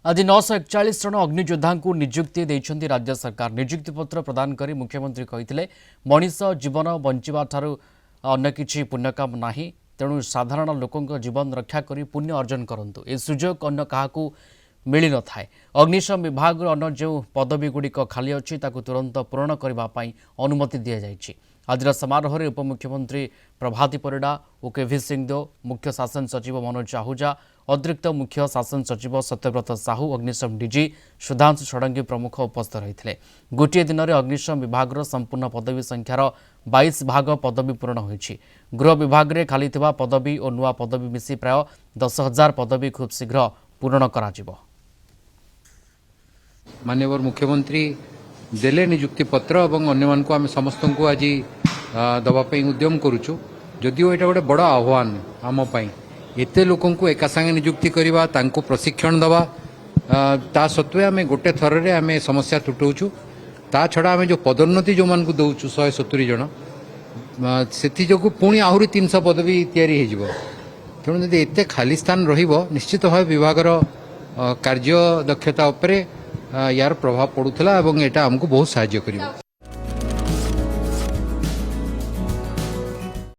आज 941 जन अग्नियोद्धा को नियुक्ति देइछन्ति राज्य सरकार। नियुक्ति पत्र प्रदान करी मुख्यमंत्री कहिथिले मनीष जीवन बंचिबा ठारू अन्य किछि पुण्यकाम नाही, तेणु साधारण लोकंक जीवन रक्षा करी पुण्य अर्जन करंतु। ए सुजोग अन्य काहाकू मिली न थाए। अग्निशम विभाग अन्य जो पदवी गुड़िक खाली अछि ताकू तुरंत पूरण करबा पई अनुमति दिया जाइछि। आज समारोह में उपमुख्यमंत्री प्रभाती परिडा, केवी सिंहदेव, मुख्य शासन सचिव मनोज आहूजा, अतिरिक्त मुख्य शासन सचिव सत्यव्रत साहू, अग्निशम डीजी सुधांशु षडंगी प्रमुख उपस्थित रही। गोटे दिन में अग्निशम विभाग संपूर्ण पदवी संख्यार 22 भाग पदवी पूरण होइछि। गृह विभाग में खाली पदवी और नुआ पदवी मिसी प्राय 10,000 पदवी खूब शीघ्र पूरण कराजिबो। माननीय मुख्यमंत्री देले नियुक्ति पत्र और अन्य को आम समस्त को आज दवाई उद्यम करुचु। जदिओ यहाँ गोटे बड़ आह्वान आमपाई एत लोक एका संगे नियुक्ति करवा, प्रशिक्षण दवा, ता सत्वे आम गोटे थर आम समस्या तुटाऊँ। ता छड़ा आम जो पदोन्नति जो मान दौचु 170 जन से जो पुणी आहरी 300 पदवी तैयारी हो। तेणु जब एत खाली स्थान निश्चित भाव विभाग कार्य दक्षता उपरे यार प्रभाव पड़ूला और यहाँ आमको बहुत साहाय्य करिवो।